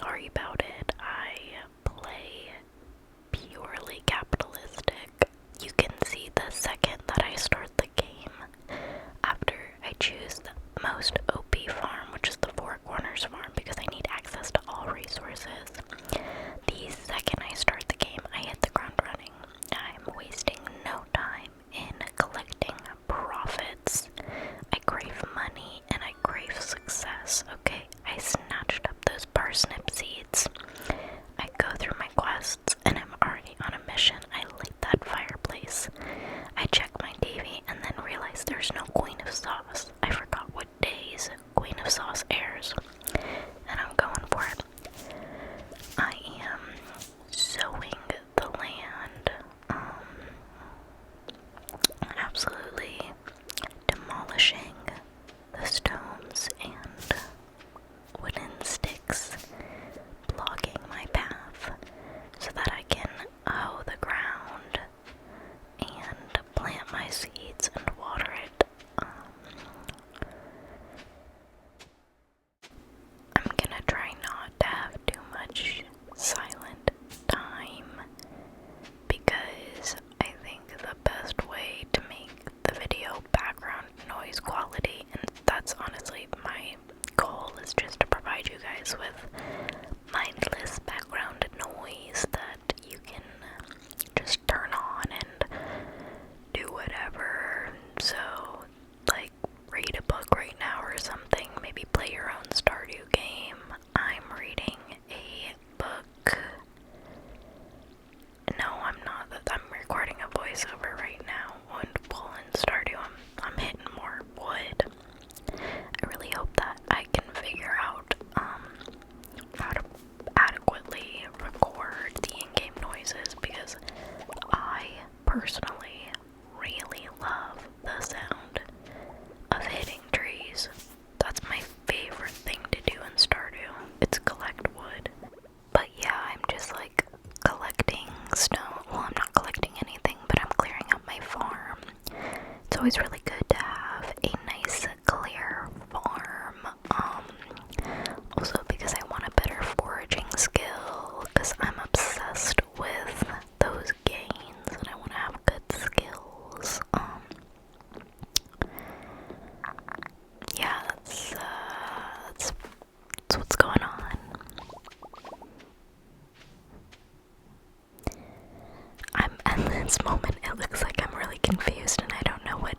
sorry about it. I play purely capitalistic. You can see the second that I start the game after I choose the most OP farm, which is the Four Corners farm, because I need access to all resources. The second I start the game, I hit the ground running. I'm wasting no time in collecting profits. I crave money and I crave success, okay? I snatched up those parsnip seeds. I go through my quests and I'm already on a mission. I light that fireplace. I check my TV and then realize there's no Queen of Sauce. I forgot what days Queen of Sauce airs. And I'm going for it. I am sowing the land. Absolutely demolishing the stones and wooden sticks, blocking my path so that I can hoe the ground and plant my seeds and water it. I'm gonna try not to have too much silent time because I think the best way to make the video background noise quality, and that's honestly my goal, is just to provide you guys with mindless background noise that you can just turn on and do whatever. So, like, read a book right now or something, maybe play your own Stardew game. I'm reading a book. No, I'm not. I'm recording a voiceover right now. When in Stardew, I'm hitting more wood. I really hope that I can figure out how to adequately record the in-game noises, because I personally really love the sound of hitting trees. That's my favorite thing to do in Stardew. It's collect wood. But yeah, I'm just like collecting stone. Well, I'm not collecting anything, but I'm clearing up my farm. It's always really good to have a nice clear farm. Also because I want a better foraging skill, because I'm obsessed with those gains and I want to have good skills. Yeah, that's what's going on. At this moment, it looks like I'm really confused and I don't know what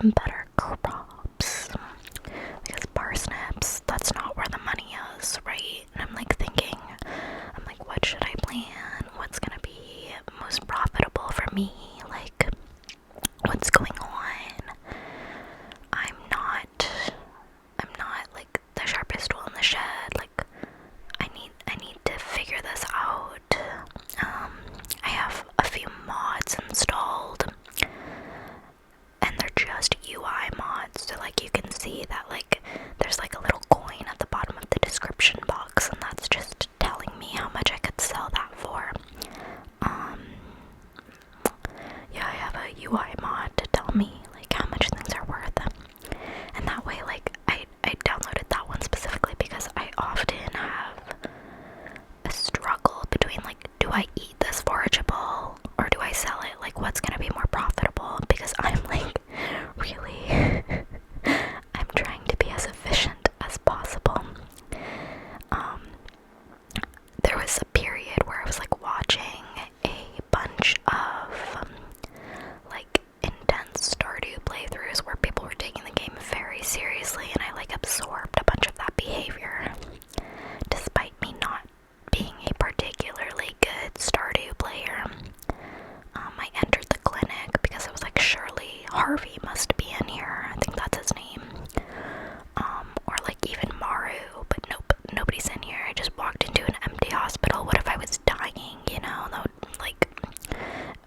some better crops. Because parsnips, that's not where the money is, right? And I'm like thinking, what should I plant? What's gonna be most profitable for me? Like, what's going on? I'm not like the sharpest tool in the shed. Like, I need to figure this out. I have a few mods installed, and they're just UI mods, so like you can see that like there's like a little coin at the bottom of the description box, and that's just telling me how much I could sell that for. Yeah, I have a UI mod to tell me like how much things are worth, and that way like I downloaded that one specifically because I often have a struggle between like, do I eat this forageable or do I sell it? Like, what's gonna be more profitable? Because I'm like really I'm trying to be as efficient as possible. There was a period where I was like watching a bunch of like intense Stardew playthroughs where people were taking the game very seriously, and I like absorbed a bunch of that behavior, despite me not being a particularly good Stardew player. I entered the clinic because I was like, surely Harvey must be in here. I think that's his name. Or like even Maru, but nope, nobody's in here. I just walked into an empty hospital. What if I was dying, you know? That would, like,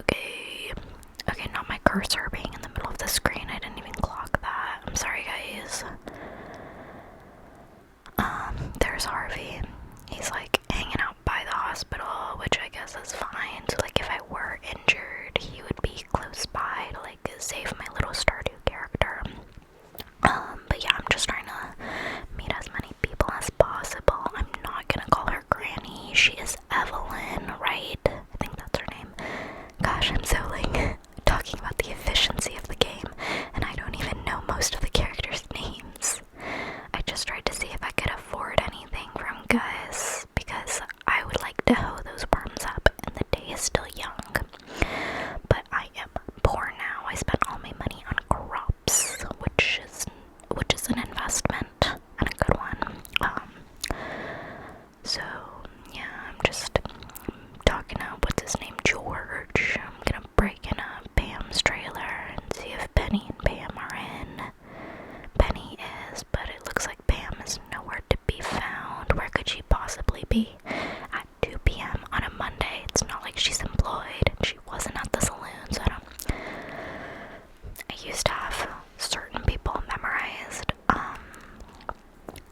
okay, not my cursor being in the middle of the screen. I didn't even clock that. I'm sorry, guys. There's Harvey. He's like hanging out by the hospital, which I guess is fine. So like if I were injured, he would be close by to like save my little Stardew character. But yeah, I'm just trying to meet as many people as possible. I'm not gonna call her Granny. She is Evelyn, right? I think that's her name. Gosh, I'm so like talking about the efficiency of the game, and I don't even know most of the characters' names. I just tried to see if I could afford anything from Gus, because I would like to hoe those worms up, and the day is still young. But I am poor now. I spent all my money on crops, which is an investment, and a good one. So yeah, I'm just talking to, what's his name, George. I'm gonna break in Pam's trailer and see if Penny and Pam are in. Penny is, but it looks like Pam is nowhere to be found. Where could she possibly be? At 2 p.m. on a Monday. It's not like she's employed, and she wasn't at the saloon, so I used to have certain people memorized,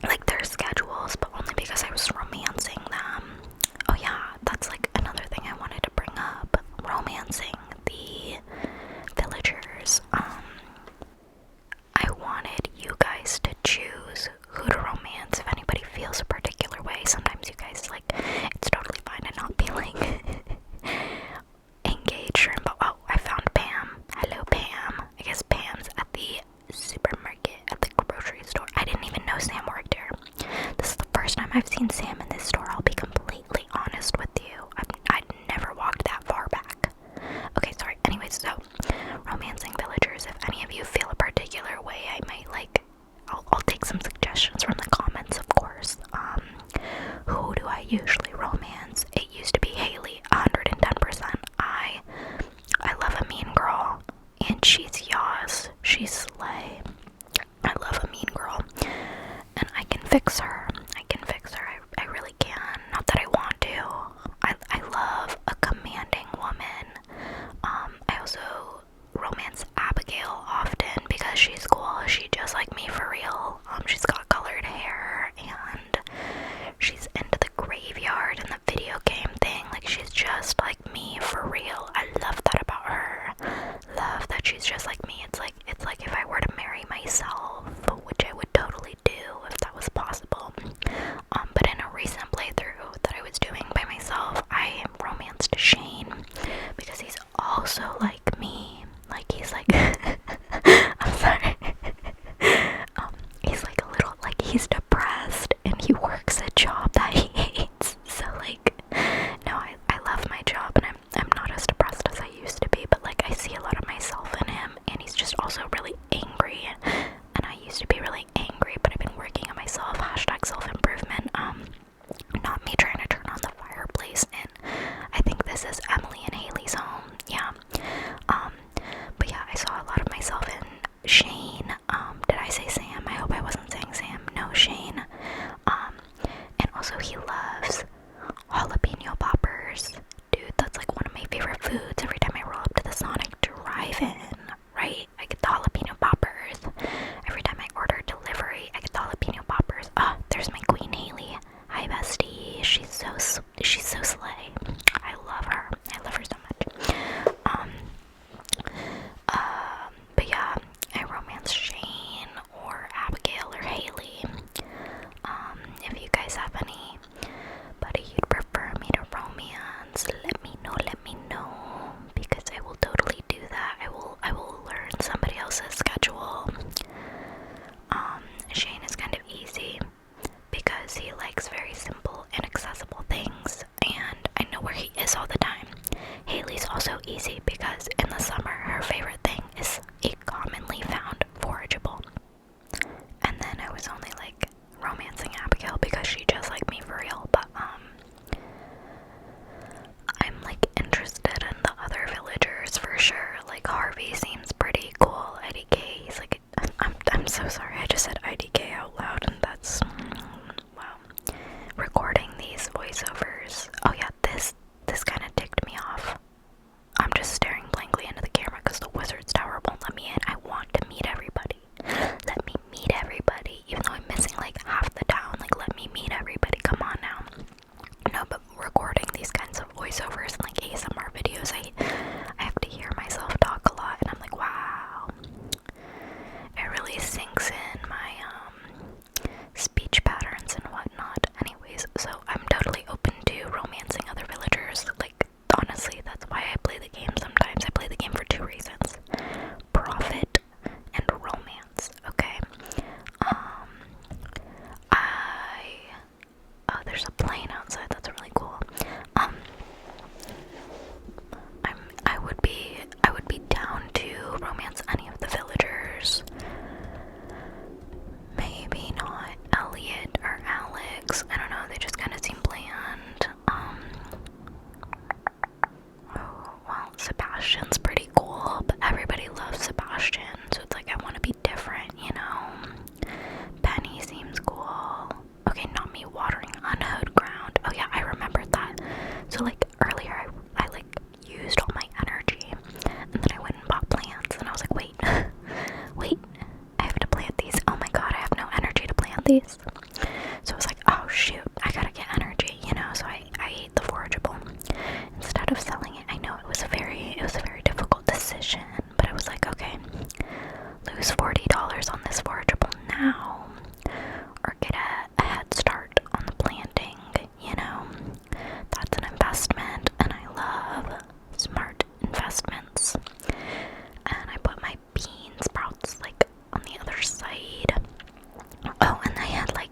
like their schedules, but only because I was romancing them. Oh yeah, that's like another thing I wanted to bring up. Romancing the villagers. I wanted you guys to choose who to romance if anybody feels a particular way. Sometimes you guys, like, it's totally fine to not be, like, engaged or involved. Oh, I found Pam. Hello, Pam. I guess Pam's at the supermarket, at the grocery store. I didn't even know Sam worked here. This is the first time I've seen Sam in this store, I'll be completely honest with you. I'd never walked that far back. Okay, sorry. Anyways, so, romancing villagers. If any of you feel a particular way, I might, like, I'll take some suggestions from the comments, of course. Who do I usually romance? It used to be Haley, 110%. I love a mean girl, and she's Yas. She's slay. I love a mean girl, and I can fix her. I really can. Not that I want to. I love a commanding woman. I also romance Abigail often because she's cool. She's just like me for real. She's got colored hair, and she's into the graveyard and the video game thing. Like, she's just like me for real. I love that about her. Love that she's just like me. It's like if I were to marry myself, which I would totally do if that was possible. But in a recent playthrough that I was doing by myself, I romanced Shane because he's also like me. Like, he's pretty cool. IDK, he's like, I'm so sorry, I just said IDK out loud, and that's, wow. Recording these voiceovers. Oh yeah, this kind of ticked me off. I'm just staring blankly into the camera because the Wizard's Tower won't let me in. I want to meet everybody. Let me meet everybody. Even though I'm missing like half the town, like let me meet everybody. Come on now. No, but recording these kinds of voiceovers and like ASMR videos, I have to hear myself talk a lot, and I'm like, wow. It really sinks in my speech patterns and whatnot. Anyways, so I'm totally open to romancing other villagers. Like, honestly, that's why I play the game sometimes. I play the game for two reasons: profit and romance, okay? Oh, there's a plane outside, that's really cool. I would be down to romance any of the villagers. Maybe not Elliot or Alex. I don't know, they just kind of seem bland. Oh, well, Sebastian's pretty cool, but everybody loves Sebastian, so it's like I want to be different, you know? Penny seems cool. Okay, not me watering unhoed ground. Oh yeah, I remembered that. So like earlier I like used all my energy, and then I went and bought plants, and I was like, wait, wait, I have to plant these. Oh my god, I have no energy to plant these. So I was like, oh shoot, I gotta get energy, you know, so I ate the forageable. Instead of selling it, I know it was a very difficult decision, but I was like, okay, lose $40 on this forageable now, or get a head start on the planting, you know. That's an investment, and I love smart investments. And I put my bean sprouts like on the other side. Oh, and I had like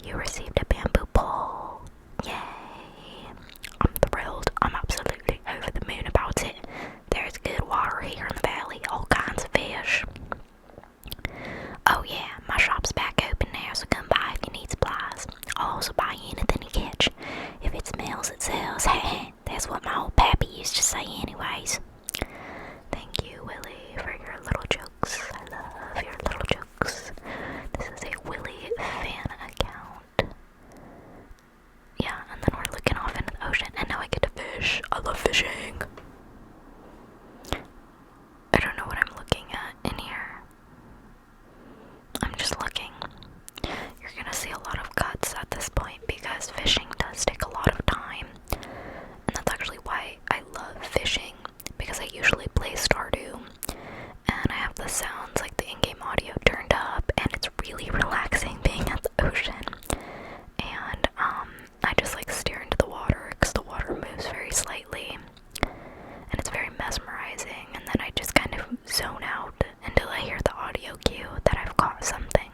you received a bamboo pole. Yay! I'm thrilled. I'm absolutely over the moon about it. There's good water here in the valley, all kinds of fish. Oh yeah, my shop's back open now, so come by if you need supplies. I'll also buy you anything you catch. If it smells, it sells. That's what my old pappy used to say anyways. Thank you, Willie, for your little jokes. I love your little jokes. This is a Willie fan account. Yeah, and then we're looking off into the ocean, and now I get to fish. I love fishing. I don't know what I'm looking at in here. I'm just looking. You're gonna see a lot of cuts at this point because fishing does take a lot of time. And that's actually why I love fishing, because I usually play Stardew and I have the sounds, like the in-game audio turned up, and it's really relaxing being at the ocean. And I just like stare into the water because the water moves very slightly and it's very mesmerizing, and then I just kind of zone out until I hear the audio cue that I've caught something.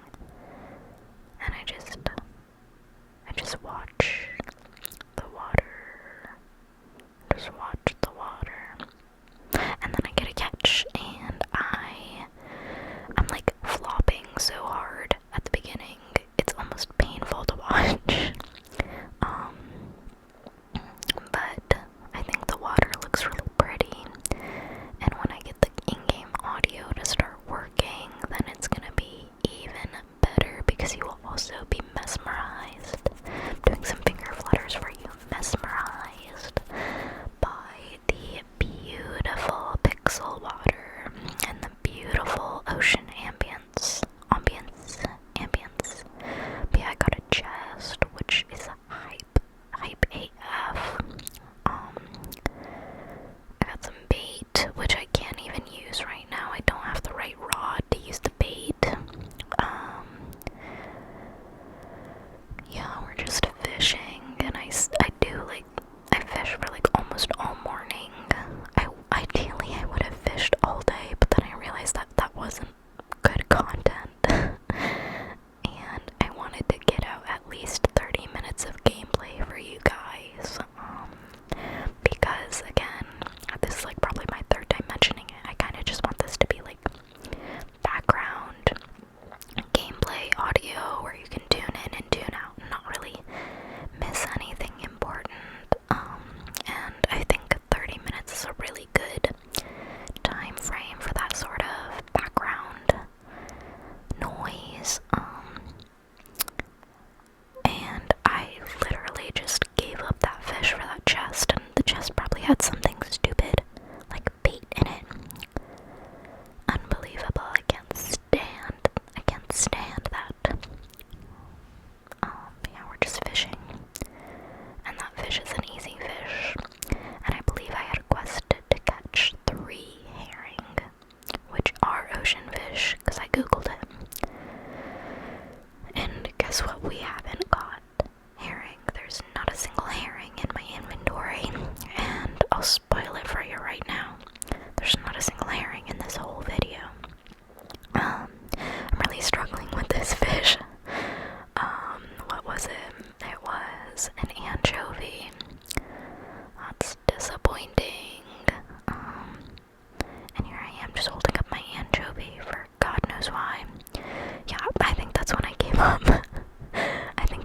And I just watch the water. Just watch the water. And then I get a catch, and I'm like flopping so hard at the beginning. It's almost painful to watch. But I think the water looks really pretty. And when I get the in-game audio to start working, then it's gonna be even better because you will also be mesmerized. I'm doing some finger flutters for you. Mesmerized by the beautiful pixel water and the beautiful ocean ambience. But yeah, I got a chest, which is hype AF. I got some bait, which I can't even use right now. I don't have the right rod to use the bait. Yeah, we're just fishing, and I fish for like almost all morning. Ideally I would have fished all day, but then I realized that that wasn't good content. And I wanted to get out at least 30 minutes of gameplay for you guys. Because again, this is like probably my third time mentioning it. I kind of just want this to be like background gameplay audio where you can tune in and tune out and not really miss anything important. And I think 30 minutes is a really good time frame for that sort of background noise. And I literally just gave up that fish for that chest, and the chest probably had something stupid like bait in it. Unbelievable. I can't stand that. Yeah, we're just fishing. And that fish is an easy fish. And I believe I had requested to catch 3 herring, which are ocean fish, because I googled it. And guess what we haven't caught? Herring. There's not a single herring in my inventory. And I'll spoil it for you right now. There's not a single herring in this whole video. I'm really struggling with this fish. What was it? It was an anchovy. That's disappointing. And here I am just holding up my anchovy for God knows why. Yeah, I think that's when I gave up. I think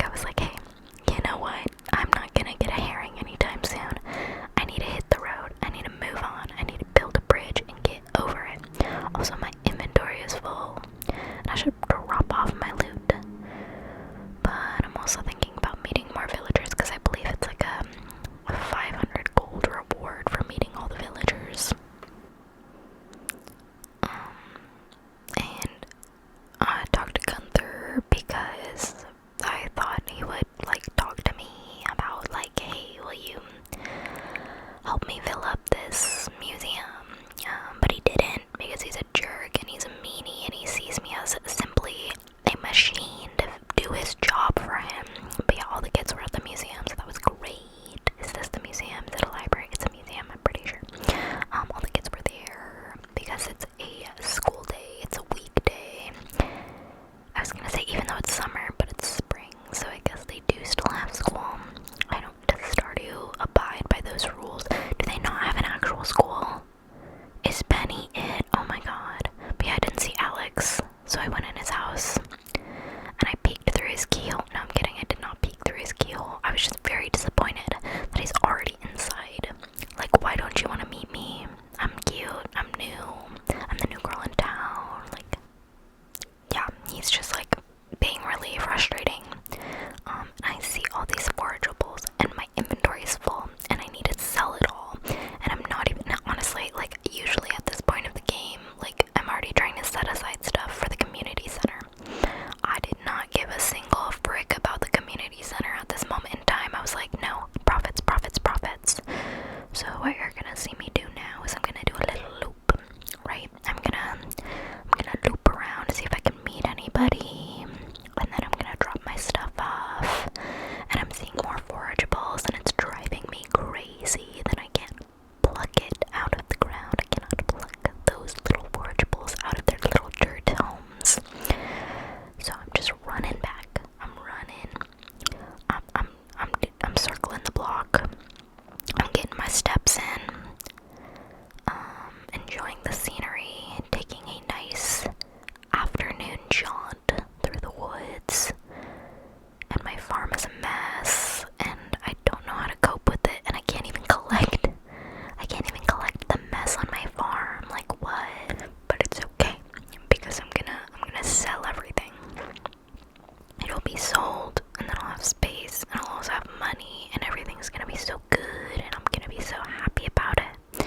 old, and then I'll have space, and I'll also have money, and everything's gonna be so good, and I'm gonna be so happy about it.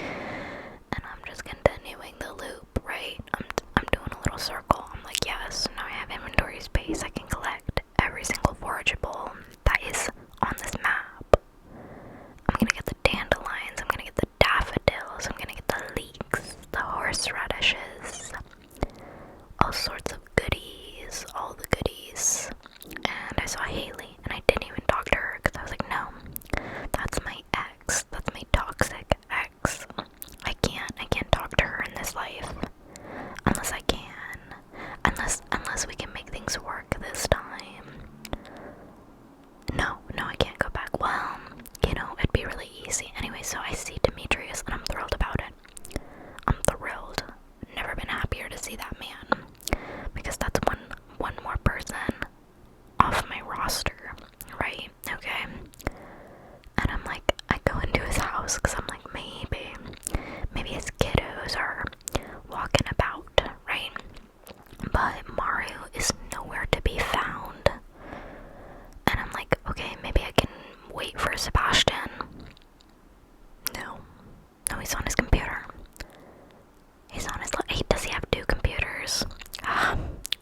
And I'm just continuing the loop, right? I'm doing a little circle. I'm like, yes, now I have inventory space. I can collect every single forageable that is on this map. I'm gonna get the dandelions, I'm gonna get the daffodils, I'm gonna get the leeks, the horseradishes, all sorts of goodies, all the goodies. And I saw Haley, and I didn't even talk to her because I was like, no, that's my ex, that's my toxic ex. I can't talk to her in this life unless I can, unless we can make things work this time. No, I can't go back. Well, it'd be really easy. Anyway, so I see Demetrius, and I'm thrilled about it. I'm thrilled. Never been happier to see that man, because that's one more person off my roster, right? Okay. And I'm like, I go into his house because I'm like, maybe his kiddos are walking about, right? But Mario is nowhere to be found. And I'm like, okay, maybe I can wait for Sebastian. No, he's on his computer. He's on his. Hey, does he have two computers?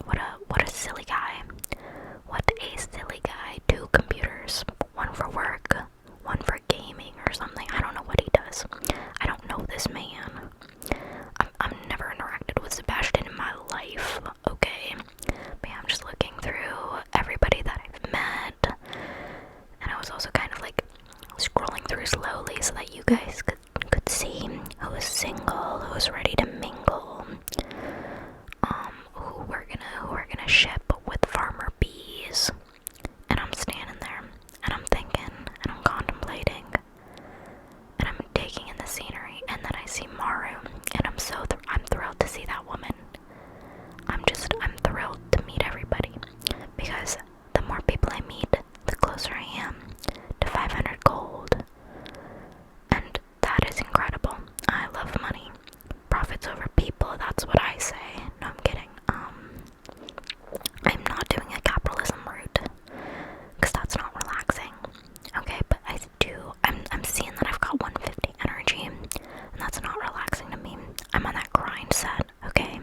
What a silly guy. What a silly guy. Two computers. One for work, one for gaming or something. I don't know what he does. I don't know this man. I've never interacted with Sebastian in my life, okay? But yeah, I'm just looking through everybody that I've met. And I was also kind of like scrolling through slowly so that you guys could see who was single, who was ready to mingle, who we're gonna ship with farmer bees. And I'm standing there, and I'm thinking, and I'm contemplating, and I'm taking in the scenery, and then I see Maru, and I'm thrilled to see that woman. I'm thrilled to meet everybody, because the more people I meet, the closer I am to 500 gold. And that is incredible. I love money. Profits over people, that's what I say. No, I'm kidding. I'm not doing a capitalism route, because that's not relaxing. Okay, but I'm seeing that I've got 150 energy, and that's not relaxing to me. I'm on that grind set, okay?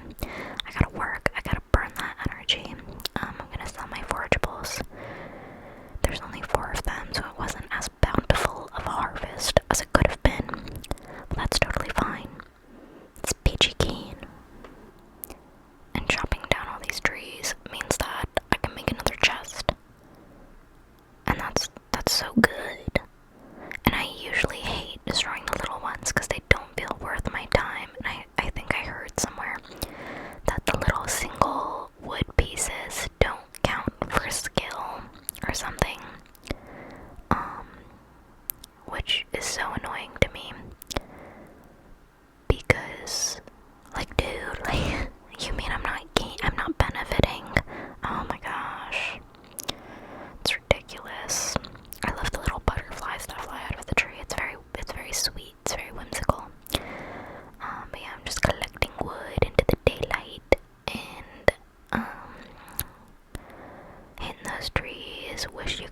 I gotta work, I gotta burn that energy. I'm gonna sell my forageables. There's only 4 of them, so it wasn't as bountiful of a harvest as it could have been. But that's totally fine. It's peachy keen. And chopping down all these trees means that I can make another chest. And that's so good. And I usually hate destroying the little ones because they don't feel worth my time. And I think I heard somewhere that the little single wood pieces don't count for skill or something. Which is so annoying to me. Because, like, dude, like, you mean I'm not benefiting? Oh my gosh. It's ridiculous. I love the little butterflies that fly out of the tree. It's very sweet. It's very whimsical. But yeah, I'm just collecting wood into the daylight and hitting those trees. Wish you